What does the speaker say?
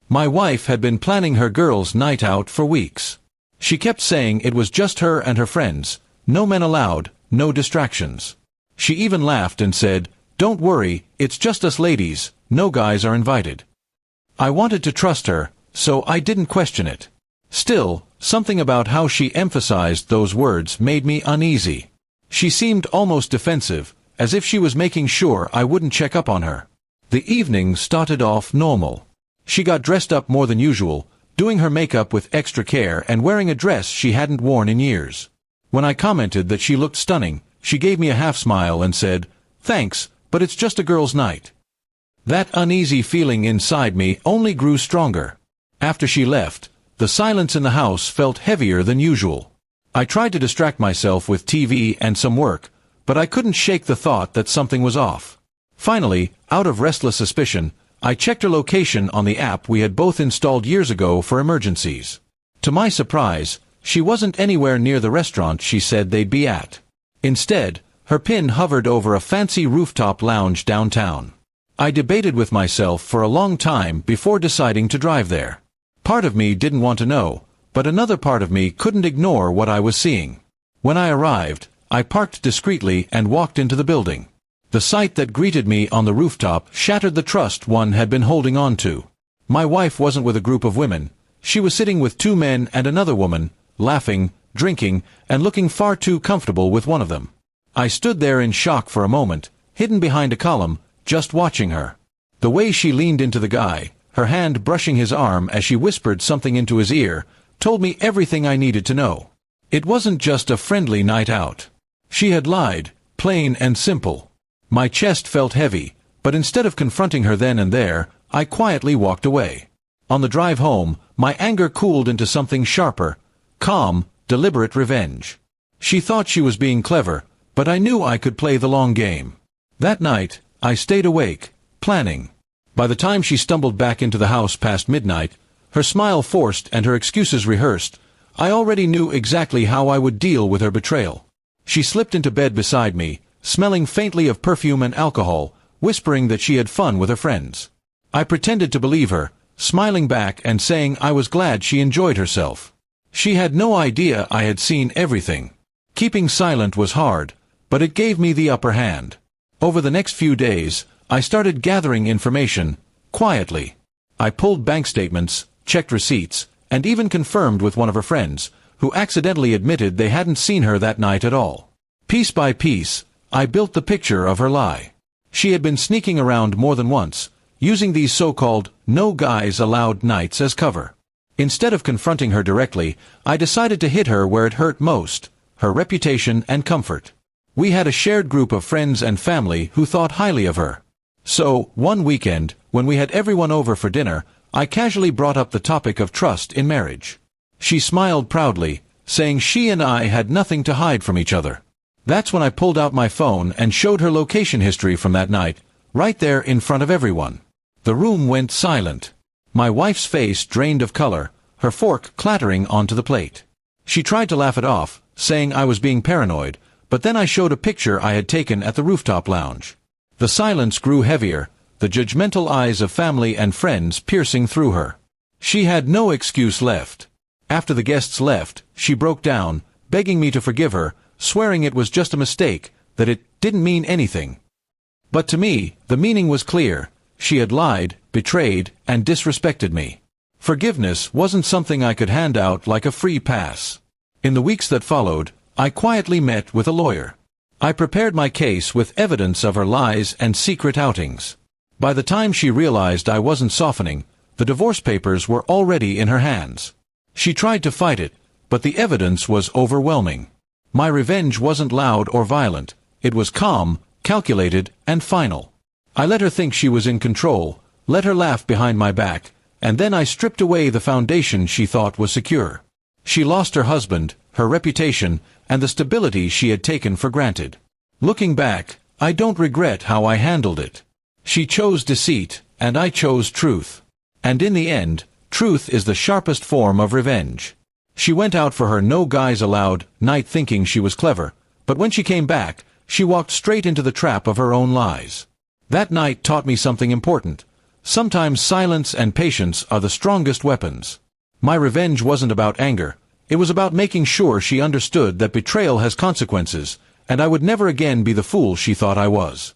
My wife had been planning her girls' night out for weeks. She kept saying it was just her and her friends, no men allowed, no distractions. She even laughed and said, "Don't worry, it's just us ladies, no guys are invited." I wanted to trust her, so I didn't question it. Still, something about how she emphasized those words made me uneasy. She seemed almost defensive, as if she was making sure I wouldn't check up on her. The evening started off normal. She got dressed up more than usual, doing her makeup with extra care and wearing a dress she hadn't worn in years. When I commented that she looked stunning, she gave me a half-smile and said, "Thanks, but it's just a girls' night." That uneasy feeling inside me only grew stronger. After she left, the silence in the house felt heavier than usual. I tried to distract myself with TV and some work, but I couldn't shake the thought that something was off. Finally, out of restless suspicion, I checked her location on the app we had both installed years ago for emergencies. To my surprise, she wasn't anywhere near the restaurant she said they'd be at. Instead, her pin hovered over a fancy rooftop lounge downtown. I debated with myself for a long time before deciding to drive there. Part of me didn't want to know, but another part of me couldn't ignore what I was seeing. When I arrived, I parked discreetly and walked into the building. The sight that greeted me on the rooftop shattered the trust one had been holding on to. My wife wasn't with a group of women. She was sitting with two men and another woman, laughing, drinking, and looking far too comfortable with one of them. I stood there in shock for a moment, hidden behind a column, just watching her. The way she leaned into the guy, her hand brushing his arm as she whispered something into his ear, told me everything I needed to know. It wasn't just a friendly night out. She had lied, plain and simple. My chest felt heavy, but instead of confronting her then and there, I quietly walked away. On the drive home, my anger cooled into something sharper, calm, deliberate revenge. She thought she was being clever, but I knew I could play the long game. That night, I stayed awake, planning. By the time she stumbled back into the house past midnight, her smile forced and her excuses rehearsed, I already knew exactly how I would deal with her betrayal. She slipped into bed beside me, smelling faintly of perfume and alcohol, whispering that she had fun with her friends. I pretended to believe her, smiling back and saying I was glad she enjoyed herself. She had no idea I had seen everything. Keeping silent was hard, but it gave me the upper hand. Over the next few days, I started gathering information, quietly. I pulled bank statements, checked receipts, and even confirmed with one of her friends, who accidentally admitted they hadn't seen her that night at all. Piece by piece, I built the picture of her lie. She had been sneaking around more than once, using these so-called no guys allowed nights as cover. Instead of confronting her directly, I decided to hit her where it hurt most, her reputation and comfort. We had a shared group of friends and family who thought highly of her. So, one weekend, when we had everyone over for dinner, I casually brought up the topic of trust in marriage. She smiled proudly, saying she and I had nothing to hide from each other. That's when I pulled out my phone and showed her location history from that night, right there in front of everyone. The room went silent. My wife's face drained of color, her fork clattering onto the plate. She tried to laugh it off, saying I was being paranoid, but then I showed a picture I had taken at the rooftop lounge. The silence grew heavier, the judgmental eyes of family and friends piercing through her. She had no excuse left. After the guests left, she broke down, begging me to forgive her, swearing it was just a mistake, that it didn't mean anything. But to me, the meaning was clear. She had lied, betrayed, and disrespected me. Forgiveness wasn't something I could hand out like a free pass. In the weeks that followed, I quietly met with a lawyer. I prepared my case with evidence of her lies and secret outings. By the time she realized I wasn't softening, the divorce papers were already in her hands. She tried to fight it, but the evidence was overwhelming. My revenge wasn't loud or violent. It was calm, calculated, and final. I let her think she was in control, let her laugh behind my back, and then I stripped away the foundation she thought was secure. She lost her husband, her reputation, and the stability she had taken for granted. Looking back, I don't regret how I handled it. She chose deceit, and I chose truth. And in the end, truth is the sharpest form of revenge. She went out for her no guys allowed night thinking she was clever, but when she came back, she walked straight into the trap of her own lies. That night taught me something important. Sometimes silence and patience are the strongest weapons. My revenge wasn't about anger. It was about making sure she understood that betrayal has consequences, and I would never again be the fool she thought I was.